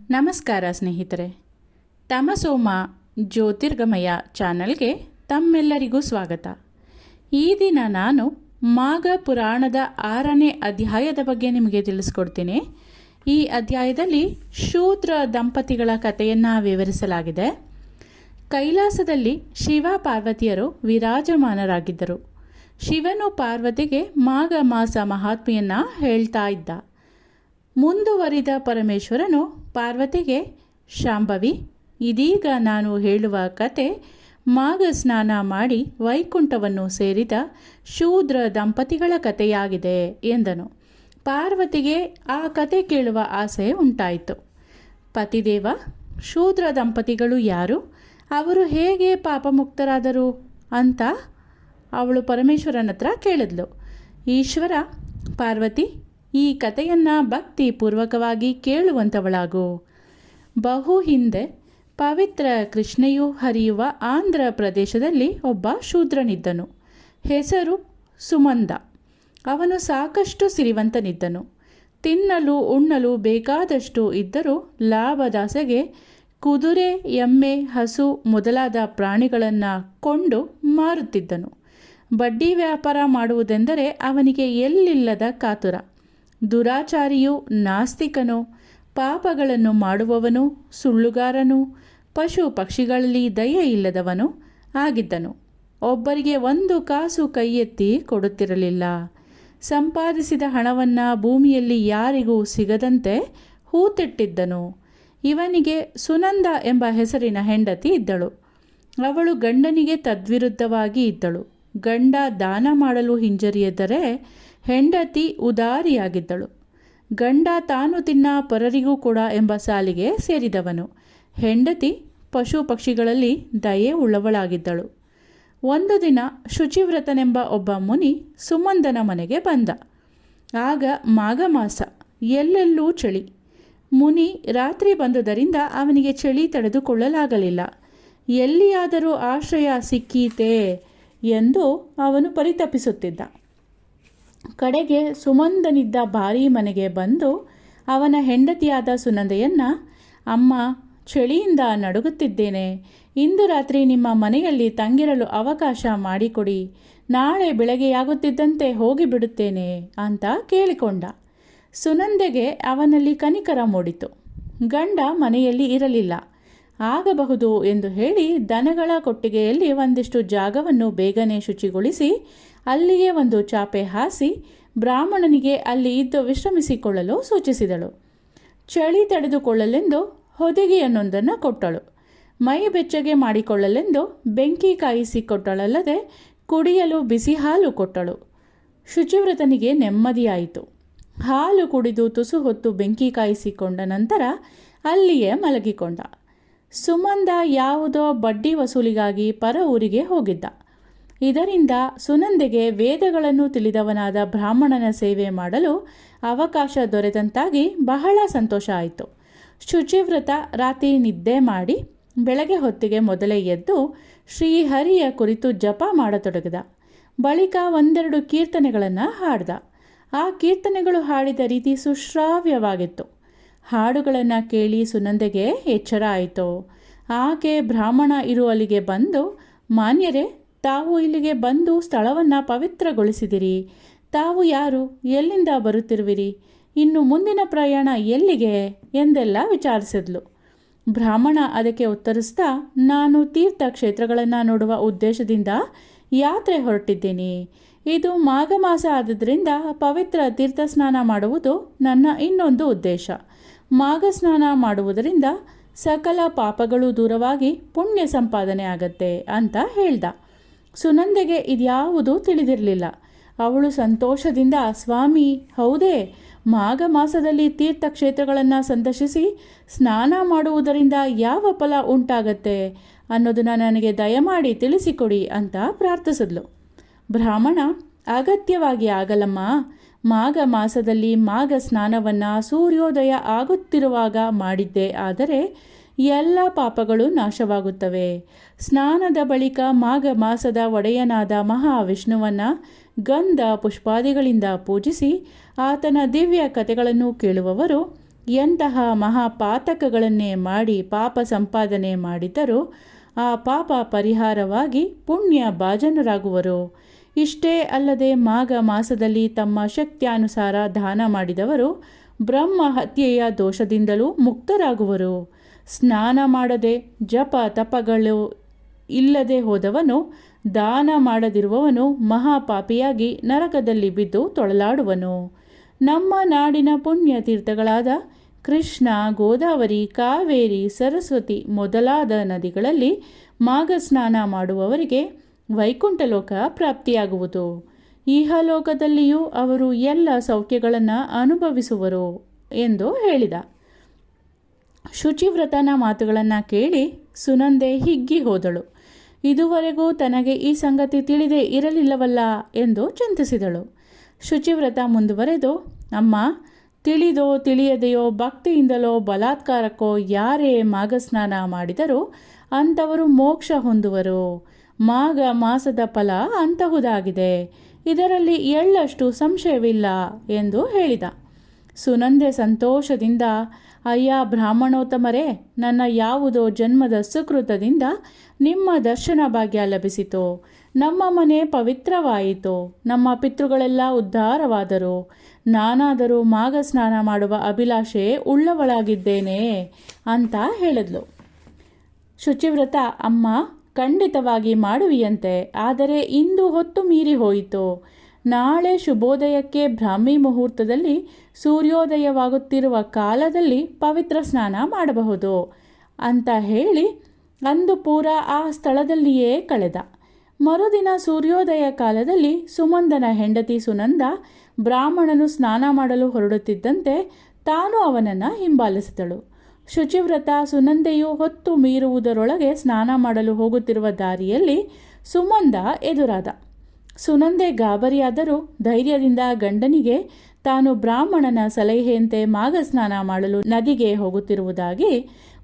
ನಮಸ್ಕಾರ ಸ್ನೇಹಿತರೆ. ತಮಸೋಮ ಜ್ಯೋತಿರ್ಗಮಯ ಚಾನಲ್ಗೆ ತಮ್ಮೆಲ್ಲರಿಗೂ ಸ್ವಾಗತ. ಈ ದಿನ ನಾನು ಮಾಘ ಪುರಾಣದ 6ನೇ ಅಧ್ಯಾಯದ ಬಗ್ಗೆ ನಿಮಗೆ ತಿಳಿಸ್ಕೊಡ್ತೀನಿ. ಈ ಅಧ್ಯಾಯದಲ್ಲಿ ಶೂದ್ರ ದಂಪತಿಗಳ ಕಥೆಯನ್ನು ವಿವರಿಸಲಾಗಿದೆ. ಕೈಲಾಸದಲ್ಲಿ ಶಿವ ಪಾರ್ವತಿಯರು ವಿರಾಜಮಾನರಾಗಿದ್ದರು. ಶಿವನು ಪಾರ್ವತಿಗೆ ಮಾಘ ಮಾಸ ಮಹಾತ್ಮೆಯನ್ನು ಹೇಳ್ತಾ ಇದ್ದ. ಮುಂದುವರಿದ ಪರಮೇಶ್ವರನು ಪಾರ್ವತಿಗೆ, ಶಾಂಭವಿ, ಇದೀಗ ನಾನು ಹೇಳುವ ಕತೆ ಮಾಘ ಸ್ನಾನ ಮಾಡಿ ವೈಕುಂಠವನ್ನು ಸೇರಿದ ಶೂದ್ರ ದಂಪತಿಗಳ ಕಥೆಯಾಗಿದೆ ಎಂದನು. ಪಾರ್ವತಿಗೆ ಆ ಕತೆ ಕೇಳುವ ಆಸೆ ಉಂಟಾಯಿತು. ಪತಿದೇವ, ಶೂದ್ರ ದಂಪತಿಗಳು ಯಾರು? ಅವರು ಹೇಗೆ ಪಾಪಮುಕ್ತರಾದರು ಅಂತ ಅವಳು ಪರಮೇಶ್ವರನ ಹತ್ರ ಕೇಳಿದ್ಲು. ಈಶ್ವರ, ಪಾರ್ವತಿ, ಈ ಕಥೆಯನ್ನು ಭಕ್ತಿಪೂರ್ವಕವಾಗಿ ಕೇಳುವಂಥವಳಾಗು. ಬಹು ಹಿಂದೆ ಪವಿತ್ರ ಕೃಷ್ಣೆಯು ಹರಿಯುವ ಆಂಧ್ರ ಪ್ರದೇಶದಲ್ಲಿ ಒಬ್ಬ ಶೂದ್ರನಿದ್ದನು. ಹೆಸರು ಸುಮಂದ. ಅವನು ಸಾಕಷ್ಟು ಸಿರಿವಂತನಿದ್ದನು. ತಿನ್ನಲು ಉಣ್ಣಲು ಬೇಕಾದಷ್ಟು ಇದ್ದರೂ ಲಾಭದಾಸೆಗೆ ಕುದುರೆ, ಎಮ್ಮೆ, ಹಸು ಮೊದಲಾದ ಪ್ರಾಣಿಗಳನ್ನು ಕೊಂಡು ಮಾರುತ್ತಿದ್ದನು. ಬಡ್ಡಿ ವ್ಯಾಪಾರ ಮಾಡುವುದೆಂದರೆ ಅವನಿಗೆ ಎಲ್ಲಿಲ್ಲದ ಕಾತುರ. ದುರಾಚಾರಿಯೂ ನಾಸ್ತಿಕನೂ, ಪಾಪಗಳನ್ನು ಮಾಡುವವನು, ಸುಳ್ಳುಗಾರನು, ಪಶು ಪಕ್ಷಿಗಳಲ್ಲಿ ದಯೆ ಇಲ್ಲದವನು ಆಗಿದ್ದನು. ಒಬ್ಬರಿಗೆ ಒಂದು ಕಾಸು ಕೈ ಎತ್ತಿ ಕೊಡುತ್ತಿರಲಿಲ್ಲ. ಸಂಪಾದಿಸಿದ ಹಣವನ್ನು ಭೂಮಿಯಲ್ಲಿ ಯಾರಿಗೂ ಸಿಗದಂತೆ ಹೂತಿಟ್ಟಿದ್ದನು. ಇವನಿಗೆ ಸುನಂದ ಎಂಬ ಹೆಸರಿನ ಹೆಂಡತಿ ಇದ್ದಳು. ಅವಳು ಗಂಡನಿಗೆ ತದ್ವಿರುದ್ಧವಾಗಿ ಇದ್ದಳು. ಗಂಡ ದಾನ ಮಾಡಲು ಹಿಂಜರಿಯದರೆ ಹೆಂಡತಿ ಉದಾರಿಯಾಗಿದ್ದಳು. ಗಂಡ ತಾನು ತಿನ್ನ ಪರರಿಗೂ ಕೂಡ ಎಂಬ ಸಾಲಿಗೆ ಸೇರಿದವನು. ಹೆಂಡತಿ ಪಶು ಪಕ್ಷಿಗಳಲ್ಲಿ ದಯೆ ಉಳ್ಳವಳಾಗಿದ್ದಳು. ಒಂದು ದಿನ ಶುಚಿವ್ರತನೆಂಬ ಒಬ್ಬ ಮುನಿ ಸುಮಂದನ ಮನೆಗೆ ಬಂದ. ಆಗ ಮಾಘ ಮಾಸ, ಎಲ್ಲೆಲ್ಲೂ ಚಳಿ. ಮುನಿ ರಾತ್ರಿ ಬಂದುದರಿಂದ ಅವನಿಗೆ ಚಳಿ ತಡೆದುಕೊಳ್ಳಲಾಗಲಿಲ್ಲ. ಎಲ್ಲಿಯಾದರೂ ಆಶ್ರಯ ಸಿಕ್ಕೀತೆ ಎಂದು ಅವನು ಪರಿತಪಿಸುತ್ತಿದ್ದ. ಕಡೆಗೆ ಸುಮಂದನಿದ್ದ ಭಾರೀ ಮನೆಗೆ ಬಂದು ಅವನ ಹೆಂಡತಿಯಾದ ಸುನಂದೆಯನ್ನು, ಅಮ್ಮ, ಚಳಿಯಿಂದ ನಡುಗುತ್ತಿದ್ದೇನೆ. ಇಂದು ರಾತ್ರಿ ನಿಮ್ಮ ಮನೆಯಲ್ಲಿ ತಂಗಿರಲು ಅವಕಾಶ ಮಾಡಿಕೊಡಿ. ನಾಳೆ ಬೆಳಗ್ಗೆಯಾಗುತ್ತಿದ್ದಂತೆ ಹೋಗಿಬಿಡುತ್ತೇನೆ ಅಂತ ಕೇಳಿಕೊಂಡ. ಸುನಂದೆಗೆ ಅವನಲ್ಲಿ ಕನಿಕರ ಮೂಡಿತು. ಗಂಡ ಮನೆಯಲ್ಲಿ ಇರಲಿಲ್ಲ. ಆಗಬಹುದು ಎಂದು ಹೇಳಿ ದನಗಳ ಕೊಟ್ಟಿಗೆಯಲ್ಲಿ ಒಂದಿಷ್ಟು ಜಾಗವನ್ನು ಬೇಗನೆ ಶುಚಿಗೊಳಿಸಿ ಅಲ್ಲಿಯೇ ಒಂದು ಚಾಪೆ ಹಾಸಿ ಬ್ರಾಹ್ಮಣನಿಗೆ ಅಲ್ಲಿ ಇದ್ದು ವಿಶ್ರಮಿಸಿಕೊಳ್ಳಲು ಸೂಚಿಸಿದಳು. ಚಳಿ ತಡೆದುಕೊಳ್ಳಲೆಂದು ಹೊದಿಗೆಯನ್ನೊಂದನ್ನು ಕೊಟ್ಟಳು. ಮೈ ಬೆಚ್ಚಗೆ ಮಾಡಿಕೊಳ್ಳಲೆಂದು ಬೆಂಕಿ ಕಾಯಿಸಿಕೊಟ್ಟಳಲ್ಲದೆ ಕುಡಿಯಲು ಬಿಸಿ ಹಾಲು ಕೊಟ್ಟಳು. ಶುಚಿವ್ರತನಿಗೆ ನೆಮ್ಮದಿಯಾಯಿತು. ಹಾಲು ಕುಡಿದು ತುಸು ಹೊತ್ತು ಬೆಂಕಿ ಕಾಯಿಸಿಕೊಂಡ ನಂತರ ಅಲ್ಲಿಯೇ ಮಲಗಿಕೊಂಡ. ಸುಮಂದ ಯಾವುದೋ ಬಡ್ಡಿ ವಸೂಲಿಗಾಗಿ ಪರ ಊರಿಗೆ ಹೋಗಿದ್ದ. ಇದರಿಂದ ಸುನಂದೆಗೆ ವೇದಗಳನ್ನು ತಿಳಿದವನಾದ ಬ್ರಾಹ್ಮಣನ ಸೇವೆ ಮಾಡಲು ಅವಕಾಶ ದೊರೆತಂತಾಗಿ ಬಹಳ ಸಂತೋಷ ಆಯಿತು. ಶುಚಿವ್ರತ ರಾತ್ರಿ ನಿದ್ದೆ ಮಾಡಿ ಬೆಳಗ್ಗೆ ಹೊತ್ತಿಗೆ ಮೊದಲೇ ಎದ್ದು ಶ್ರೀಹರಿಯ ಕುರಿತು ಜಪ ಮಾಡತೊಡಗಿದ. ಬಳಿಕ ಒಂದೆರಡು ಕೀರ್ತನೆಗಳನ್ನು ಹಾಡ್ದ. ಆ ಕೀರ್ತನೆಗಳು ಹಾಡಿದ ರೀತಿ ಸುಶ್ರಾವ್ಯವಾಗಿತ್ತು. ಹಾಡುಗಳನ್ನು ಕೇಳಿ ಸುನಂದೆಗೆ ಎಚ್ಚರ ಆಯಿತು. ಆಕೆ ಬ್ರಾಹ್ಮಣ ಇರುವಲ್ಲಿಗೆ ಬಂದು, ಮಾನ್ಯರೇ, ತಾವು ಇಲ್ಲಿಗೆ ಬಂದು ಸ್ಥಳವನ್ನು ಪವಿತ್ರಗೊಳಿಸಿದಿರಿ. ತಾವು ಯಾರು? ಎಲ್ಲಿಂದ ಬರುತ್ತಿರುವಿರಿ? ಇನ್ನು ಮುಂದಿನ ಪ್ರಯಾಣ ಎಲ್ಲಿಗೆ ಎಂದೆಲ್ಲ ವಿಚಾರಿಸಿದ್ಲು. ಬ್ರಾಹ್ಮಣ ಅದಕ್ಕೆ ಉತ್ತರಿಸ್ತಾ, ನಾನು ತೀರ್ಥಕ್ಷೇತ್ರಗಳನ್ನು ನೋಡುವ ಉದ್ದೇಶದಿಂದ ಯಾತ್ರೆ ಹೊರಟಿದ್ದೀನಿ. ಇದು ಮಾಘ ಮಾಸ ಆದುದರಿಂದ ಪವಿತ್ರ ತೀರ್ಥ ಸ್ನಾನ ಮಾಡುವುದು ನನ್ನ ಇನ್ನೊಂದು ಉದ್ದೇಶ. ಮಾಘ ಸ್ನಾನ ಮಾಡುವುದರಿಂದ ಸಕಲ ಪಾಪಗಳು ದೂರವಾಗಿ ಪುಣ್ಯ ಸಂಪಾದನೆ ಆಗತ್ತೆ ಅಂತ ಹೇಳ್ದ. ಸುನಂದೆಗೆ ಇದ್ಯಾವುದೂ ತಿಳಿದಿರಲಿಲ್ಲ. ಅವಳು ಸಂತೋಷದಿಂದ, ಸ್ವಾಮಿ, ಹೌದೇ, ಮಾಘ ಮಾಸದಲ್ಲಿ ತೀರ್ಥಕ್ಷೇತ್ರಗಳನ್ನು ಸಂದರ್ಶಿಸಿ ಸ್ನಾನ ಮಾಡುವುದರಿಂದ ಯಾವ ಫಲ ಉಂಟಾಗತ್ತೆ ಅನ್ನೋದನ್ನು ನನಗೆ ದಯಮಾಡಿ ತಿಳಿಸಿಕೊಡಿ ಅಂತ ಪ್ರಾರ್ಥಿಸಿದ್ಲು. ಬ್ರಾಹ್ಮಣ, ಅಗತ್ಯವಾಗಿ ಆಗಲ್ಲಮ್ಮ. ಮಾಘ ಮಾಸದಲ್ಲಿ ಮಾಘ ಸ್ನಾನವನ್ನು ಸೂರ್ಯೋದಯ ಆಗುತ್ತಿರುವಾಗ ಮಾಡಿದ್ದೇ ಆದರೆ ಎಲ್ಲ ಪಾಪಗಳು ನಾಶವಾಗುತ್ತವೆ. ಸ್ನಾನದ ಬಳಿಕ ಮಾಘ ಮಾಸದ ಒಡೆಯನಾದ ಮಹಾವಿಷ್ಣುವನ್ನು ಗಂಧ ಪುಷ್ಪಾದಿಗಳಿಂದ ಪೂಜಿಸಿ ಆತನ ದಿವ್ಯ ಕಥೆಗಳನ್ನು ಕೇಳುವವರು ಎಂತಹ ಮಹಾಪಾತಕಗಳನ್ನೇ ಮಾಡಿ ಪಾಪ ಸಂಪಾದನೆ ಮಾಡಿದರೂ ಆ ಪಾಪ ಪರಿಹಾರವಾಗಿ ಪುಣ್ಯ ಭಾಜನರಾಗುವರು. ಇಷ್ಟೇ ಅಲ್ಲದೆ ಮಾಘ ಮಾಸದಲ್ಲಿ ತಮ್ಮ ಶಕ್ತ್ಯಾನುಸಾರ ದಾನ ಮಾಡಿದವರು ಬ್ರಹ್ಮ ಹತ್ಯೆಯ ದೋಷದಿಂದಲೂ ಮುಕ್ತರಾಗುವರು. ಸ್ನಾನ ಮಾಡದೆ ಜಪ ತಪಗಳು ಇಲ್ಲದೆ ಹೋದವನು, ದಾನ ಮಾಡದಿರುವವನು ಮಹಾಪಾಪಿಯಾಗಿ ನರಕದಲ್ಲಿ ಬಿದ್ದು ತೊಳಲಾಡುವನು. ನಮ್ಮ ನಾಡಿನ ಪುಣ್ಯ ತೀರ್ಥಗಳಾದ ಕೃಷ್ಣ, ಗೋದಾವರಿ, ಕಾವೇರಿ, ಸರಸ್ವತಿ ಮೊದಲಾದ ನದಿಗಳಲ್ಲಿ ಮಾಘ ಸ್ನಾನ ಮಾಡುವವರಿಗೆ ವೈಕುಂಠಲೋಕ ಪ್ರಾಪ್ತಿಯಾಗುವುದು. ಇಹಲೋಕದಲ್ಲಿಯೂ ಅವರು ಎಲ್ಲ ಸೌಖ್ಯಗಳನ್ನು ಅನುಭವಿಸುವರು ಎಂದು ಹೇಳಿದ. ಶುಚಿವ್ರತನ ಮಾತುಗಳನ್ನು ಕೇಳಿ ಸುನಂದೆ ಹಿಗ್ಗಿ ಹೋದಳು. ಇದುವರೆಗೂ ತನಗೆ ಈ ಸಂಗತಿ ತಿಳಿದೇ ಇರಲಿಲ್ಲವಲ್ಲ ಎಂದು ಚಿಂತಿಸಿದಳು. ಶುಚಿವ್ರತ ಮುಂದುವರೆದು, ಅಮ್ಮ, ತಿಳಿದೋ ತಿಳಿಯದೆಯೋ ಭಕ್ತಿಯಿಂದಲೋ ಬಲಾತ್ಕಾರಕ್ಕೋ ಯಾರೇ ಮಾಘಸ್ನಾನ ಮಾಡಿದರೂ ಅಂಥವರು ಮೋಕ್ಷ ಹೊಂದುವರು. ಮಾಘ ಮಾಸದ ಫಲ ಅಂತಹುದಾಗಿದೆ, ಇದರಲ್ಲಿ ಎಳ್ಳಷ್ಟು ಸಂಶಯವಿಲ್ಲ ಎಂದು ಹೇಳಿದ. ಸುನಂದೆ ಸಂತೋಷದಿಂದ, ಅಯ್ಯ ಬ್ರಾಹ್ಮಣೋತ್ತಮರೇ, ನನ್ನ ಯಾವುದೋ ಜನ್ಮದ ಸುಕೃತದಿಂದ ನಿಮ್ಮ ದರ್ಶನ ಭಾಗ್ಯ ಲಭಿಸಿತು. ನಮ್ಮ ಮನೆ ಪವಿತ್ರವಾಯಿತು. ನಮ್ಮ ಪಿತೃಗಳೆಲ್ಲ ಉದ್ಧಾರವಾದರು. ನಾನಾದರೂ ಮಾಘ ಸ್ನಾನ ಮಾಡುವ ಅಭಿಲಾಷೆ ಉಳ್ಳವಳಾಗಿದ್ದೇನೆ ಅಂತ ಹೇಳಿದ್ಲು. ಶುಚಿವ್ರತ, ಅಮ್ಮ, ಖಂಡಿತವಾಗಿ ಮಾಡುವಿಯಂತೆ. ಆದರೆ ಇಂದು ಹೊತ್ತು ಮೀರಿ ಹೋಯಿತು. ನಾಳೆ ಶುಭೋದಯಕ್ಕೆ ಬ್ರಾಹ್ಮಿ ಮುಹೂರ್ತದಲ್ಲಿ ಸೂರ್ಯೋದಯವಾಗುತ್ತಿರುವ ಕಾಲದಲ್ಲಿ ಪವಿತ್ರ ಸ್ನಾನ ಮಾಡಬಹುದು ಅಂತ ಹೇಳಿ ಅಂದು ಪೂರ ಆ ಸ್ಥಳದಲ್ಲಿಯೇ ಕಳೆದ. ಮರುದಿನ ಸೂರ್ಯೋದಯ ಕಾಲದಲ್ಲಿ ಸುಮಂದನ ಹೆಂಡತಿ ಸುನಂದ ಬ್ರಾಹ್ಮಣನು ಸ್ನಾನ ಮಾಡಲು ಹೊರಡುತ್ತಿದ್ದಂತೆ ತಾನು ಅವನನ್ನು ಹಿಂಬಾಲಿಸಿದಳು. ಶುಚಿವ್ರತ ಸುನಂದೆಯು ಹೊತ್ತು ಮೀರುವುದರೊಳಗೆ ಸ್ನಾನ ಮಾಡಲು ಹೋಗುತ್ತಿರುವ ದಾರಿಯಲ್ಲಿ ಸುಮಂದ ಎದುರಾದ. ಸುನಂದೆ ಗಾಬರಿಯಾದರೂ ಧೈರ್ಯದಿಂದ ಗಂಡನಿಗೆ ತಾನು ಬ್ರಾಹ್ಮಣನ ಸಲಹೆಯಂತೆ ಮಾಘ ಸ್ನಾನ ಮಾಡಲು ನದಿಗೆ ಹೋಗುತ್ತಿರುವುದಾಗಿ,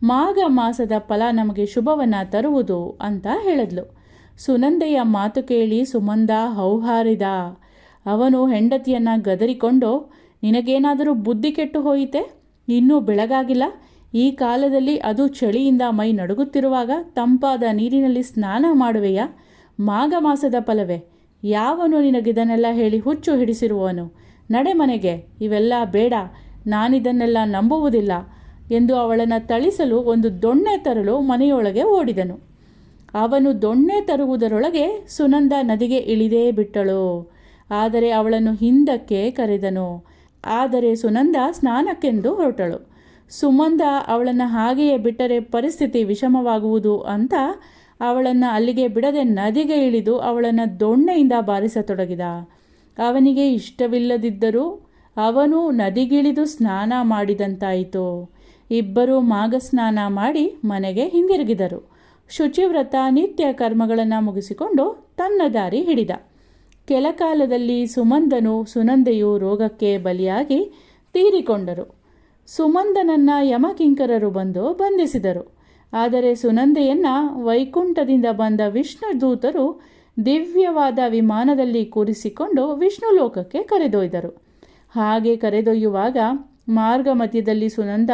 ಮಾಘ ಮಾಸದ ಫಲ ನಮಗೆ ಶುಭವನ್ನು ತರುವುದು ಅಂತ ಹೇಳಿದ್ಲು. ಸುನಂದೆಯ ಮಾತು ಕೇಳಿ ಸುಮಂದ ಹೌಹಾರಿದ. ಅವನು ಹೆಂಡತಿಯನ್ನು ಗದರಿಕೊಂಡು, ನಿನಗೇನಾದರೂ ಬುದ್ಧಿ ಕೆಟ್ಟು ಹೋಯಿತೆ? ಇನ್ನೂ ಬೆಳಗಾಗಿಲ್ಲ. ಈ ಕಾಲದಲ್ಲಿ ಅದು ಚಳಿಯಿಂದ ಮೈ ನಡುಗುತ್ತಿರುವಾಗ ತಂಪಾದ ನೀರಿನಲ್ಲಿ ಸ್ನಾನ ಮಾಡುವೆಯಾ? ಮಾಘ ಮಾಸದ ಫಲವೇ? ಯಾವನು ನಿನಗಿದನ್ನೆಲ್ಲ ಹೇಳಿ ಹುಚ್ಚು ಹಿಡಿಸಿರುವವನು? ನಡೆ ಮನೆಗೆ, ಇವೆಲ್ಲ ಬೇಡ, ನಾನಿದನ್ನೆಲ್ಲ ನಂಬುವುದಿಲ್ಲ ಎಂದು ಅವಳನ್ನು ಥಳಿಸಲು ಒಂದು ದೊಣ್ಣೆ ತರಲು ಮನೆಯೊಳಗೆ ಓಡಿದನು. ಅವನು ದೊಣ್ಣೆ ತರುವುದರೊಳಗೆ ಸುನಂದ ನದಿಗೆ ಇಳಿದೇ ಬಿಟ್ಟಳು. ಆದರೆ ಅವಳನ್ನು ಹಿಂದಕ್ಕೆ ಕರೆದನು. ಆದರೆ ಸುನಂದ ಸ್ನಾನಕ್ಕೆಂದು ಹೊರಟಳು. ಸುಮಂದ ಅವಳನ್ನು ಹಾಗೆಯೇ ಬಿಟ್ಟರೆ ಪರಿಸ್ಥಿತಿ ವಿಷಮವಾಗುವುದು ಅಂತ ಅವಳನ್ನು ಅಲ್ಲಿಗೆ ಬಿಡದೆ ನದಿಗೆ ಇಳಿದು ಅವಳನ್ನು ದೊಣ್ಣೆಯಿಂದ ಬಾರಿಸತೊಡಗಿದ. ಅವನಿಗೆ ಇಷ್ಟವಿಲ್ಲದಿದ್ದರೂ ಅವನು ನದಿಗಿಳಿದು ಸ್ನಾನ ಮಾಡಿದಂತಾಯಿತು. ಇಬ್ಬರೂ ಮಾಘ ಸ್ನಾನ ಮಾಡಿ ಮನೆಗೆ ಹಿಂದಿರುಗಿದರು. ಶುಚಿವ್ರತ ನಿತ್ಯ ಕರ್ಮಗಳನ್ನು ಮುಗಿಸಿಕೊಂಡು ತನ್ನ ದಾರಿ ಹಿಡಿದ. ಕೆಲಕಾಲದಲ್ಲಿ ಸುಮಂದನು ಸುನಂದೆಯು ರೋಗಕ್ಕೆ ಬಲಿಯಾಗಿ ತೀರಿಕೊಂಡರು. ಸುಮಂದನನ್ನು ಯಮಕಿಂಕರರು ಬಂದು ಬಂಧಿಸಿದರು. ಆದರೆ ಸುನಂದೆಯನ್ನು ವೈಕುಂಠದಿಂದ ಬಂದ ವಿಷ್ಣು ದೂತರು ದಿವ್ಯವಾದ ವಿಮಾನದಲ್ಲಿ ಕೂರಿಸಿಕೊಂಡು ವಿಷ್ಣು ಲೋಕಕ್ಕೆ ಕರೆದೊಯ್ದರು. ಹಾಗೆ ಕರೆದೊಯ್ಯುವಾಗ ಮಾರ್ಗ ಮಧ್ಯದಲ್ಲಿ ಸುನಂದ,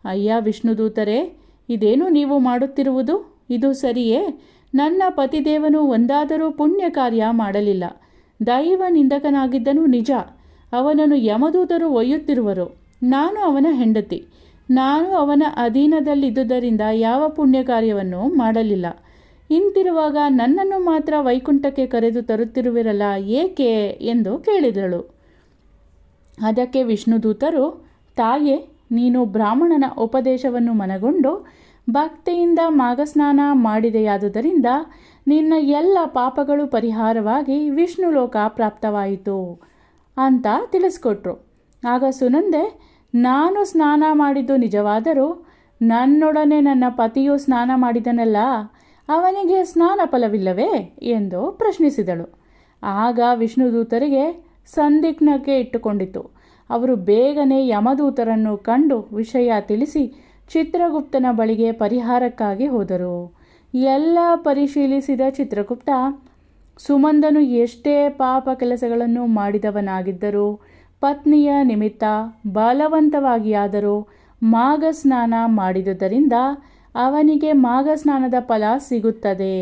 ಅಯ್ಯ ವಿಷ್ಣುದೂತರೇ, ಇದೇನು ನೀವು ಮಾಡುತ್ತಿರುವುದು? ಇದು ಸರಿಯೇ? ನನ್ನ ಪತಿದೇವನು ಒಂದಾದರೂ ಪುಣ್ಯ ಕಾರ್ಯ ಮಾಡಲಿಲ್ಲ. ದೈವ ನಿಂದಕನಾಗಿದ್ದನು ನಿಜ. ಅವನನ್ನು ಯಮದೂತರು ಒಯ್ಯುತ್ತಿರುವರು. ನಾನು ಅವನ ಹೆಂಡತಿ. ನಾನು ಅವನ ಅಧೀನದಲ್ಲಿದ್ದುದರಿಂದ ಯಾವ ಪುಣ್ಯ ಕಾರ್ಯವನ್ನು ಮಾಡಲಿಲ್ಲ. ಇಂತಿರುವಾಗ ನನ್ನನ್ನು ಮಾತ್ರ ವೈಕುಂಠಕ್ಕೆ ಕರೆದು ತರುತ್ತಿರುವಿರಲ್ಲ, ಏಕೆ ಎಂದು ಕೇಳಿದಳು. ಅದಕ್ಕೆ ವಿಷ್ಣುದೂತರು, ತಾಯೇ, ನೀನು ಬ್ರಾಹ್ಮಣನ ಉಪದೇಶವನ್ನು ಮನಗೊಂಡು ಭಕ್ತಿಯಿಂದ ಮಾಘಸ್ನಾನ ಮಾಡಿದೆಯಾದುದರಿಂದ ನಿನ್ನ ಎಲ್ಲ ಪಾಪಗಳು ಪರಿಹಾರವಾಗಿ ವಿಷ್ಣು ಲೋಕ ಪ್ರಾಪ್ತವಾಯಿತು ಅಂತ ತಿಳಿಸ್ಕೊಟ್ರು. ಆಗ ಸುನಂದೆ, ನಾನು ಸ್ನಾನ ಮಾಡಿದ್ದು ನಿಜವಾದರೂ ನನ್ನೊಡನೆ ನನ್ನ ಪತಿಯು ಸ್ನಾನ ಮಾಡಿದನಲ್ಲ, ಅವನಿಗೆ ಸ್ನಾನ ಫಲವಿಲ್ಲವೇ ಎಂದು ಪ್ರಶ್ನಿಸಿದಳು. ಆಗ ವಿಷ್ಣುದೂತರಿಗೆ ಸಂದಿಗ್ಧಕ್ಕೆ ಇಟ್ಟುಕೊಂಡಿತು. ಅವರು ಬೇಗನೆ ಯಮದೂತರನ್ನು ಕಂಡು ವಿಷಯ ತಿಳಿಸಿ ಚಿತ್ರಗುಪ್ತನ ಬಳಿಗೆ ಪರಿಹಾರಕ್ಕಾಗಿ ಹೋದರು. ಎಲ್ಲ ಪರಿಶೀಲಿಸಿದ ಚಿತ್ರಗುಪ್ತ, ಸುಮಂದನು ಎಷ್ಟೇ ಪಾಪ ಕೆಲಸಗಳನ್ನು ಮಾಡಿದವನಾಗಿದ್ದರೂ ಪತ್ನಿಯ ನಿಮಿತ್ತ ಬಲವಂತವಾಗಿಯಾದರೂ ಮಾಘಸ್ನಾನ ಮಾಡಿದುದರಿಂದ ಅವನಿಗೆ ಮಾಘಸ್ನಾನದ ಫಲ ಸಿಗುತ್ತದೆ.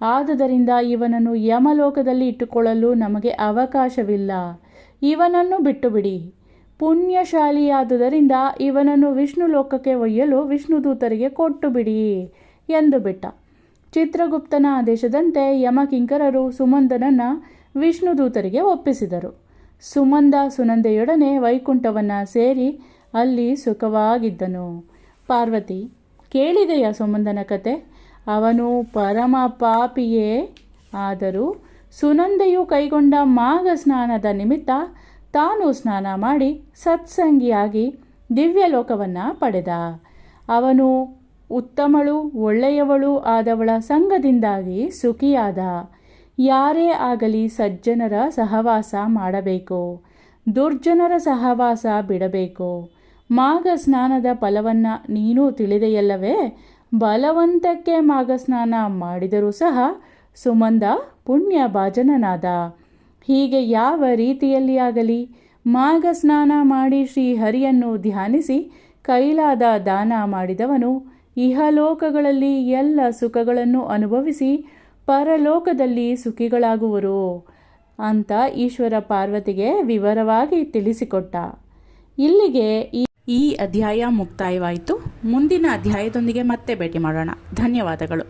ಆದುದರಿಂದ ಇವನನ್ನು ಯಮಲೋಕದಲ್ಲಿ ಇಟ್ಟುಕೊಳ್ಳಲು ನಮಗೆ ಅವಕಾಶವಿಲ್ಲ. ಇವನನ್ನು ಬಿಟ್ಟುಬಿಡಿ. ಪುಣ್ಯಶಾಲಿಯಾದುದರಿಂದ ಇವನನ್ನು ವಿಷ್ಣು ಲೋಕಕ್ಕೆ ಒಯ್ಯಲು ವಿಷ್ಣುದೂತರಿಗೆ ಕೊಟ್ಟು ಬಿಡಿ ಎಂದು ಬಿಟ್ಟ. ಚಿತ್ರಗುಪ್ತನ ಆದೇಶದಂತೆ ಯಮಕಿಂಕರರು ಸುಮಂದನನ್ನು ವಿಷ್ಣುದೂತರಿಗೆ ಒಪ್ಪಿಸಿದರು. ಸುಮಂದ ಸುನಂದೆಯೊಡನೆ ವೈಕುಂಠವನ್ನು ಸೇರಿ ಅಲ್ಲಿ ಸುಖವಾಗಿದ್ದನು. ಪಾರ್ವತಿ, ಕೇಳಿದೆಯ ಸುಮಂದನ ಕತೆ? ಅವನು ಪರಮ ಪಾಪಿಯೇ ಆದರೂ ಸುನಂದೆಯು ಕೈಗೊಂಡ ಮಾಘ ಸ್ನಾನದ ನಿಮಿತ್ತ ತಾನು ಸ್ನಾನ ಮಾಡಿ ಸತ್ಸಂಗಿಯಾಗಿ ದಿವ್ಯಲೋಕವನ್ನು ಪಡೆದ. ಅವನು ಉತ್ತಮಳು ಒಳ್ಳೆಯವಳು ಆದವಳ ಸಂಘದಿಂದಾಗಿ ಸುಖಿಯಾದ. ಯಾರೇ ಆಗಲಿ ಸಜ್ಜನರ ಸಹವಾಸ ಮಾಡಬೇಕು, ದುರ್ಜನರ ಸಹವಾಸ ಬಿಡಬೇಕು. ಮಾಘ ಸ್ನಾನದ ಫಲವನ್ನು ನೀನು ತಿಳಿದೆಯಲ್ಲವೇ? ಬಲವಂತಕ್ಕೆ ಮಾಘ ಸ್ನಾನ ಮಾಡಿದರೂ ಸಹ ಸುಮಂದ ಪುಣ್ಯ ಭಾಜನನಾದ. ಹೀಗೆ ಯಾವ ರೀತಿಯಲ್ಲಿ ಆಗಲಿ ಮಾಘ ಸ್ನಾನ ಮಾಡಿ ಶ್ರೀಹರಿಯನ್ನು ಧ್ಯಾನಿಸಿ ಕೈಲಾದ ದಾನ ಮಾಡಿದವನು ಇಹಲೋಕಗಳಲ್ಲಿ ಎಲ್ಲ ಸುಖಗಳನ್ನು ಅನುಭವಿಸಿ ಪರಲೋಕದಲ್ಲಿ ಸುಖಿಗಳಾಗುವರು ಅಂತ ಈಶ್ವರ ಪಾರ್ವತಿಗೆ ವಿವರವಾಗಿ ತಿಳಿಸಿಕೊಟ್ಟ. ಇಲ್ಲಿಗೆ ಈ ಅಧ್ಯಾಯ ಮುಕ್ತಾಯವಾಯಿತು. ಮುಂದಿನ ಅಧ್ಯಾಯದೊಂದಿಗೆ ಮತ್ತೆ ಭೇಟಿ ಮಾಡೋಣ. ಧನ್ಯವಾದಗಳು.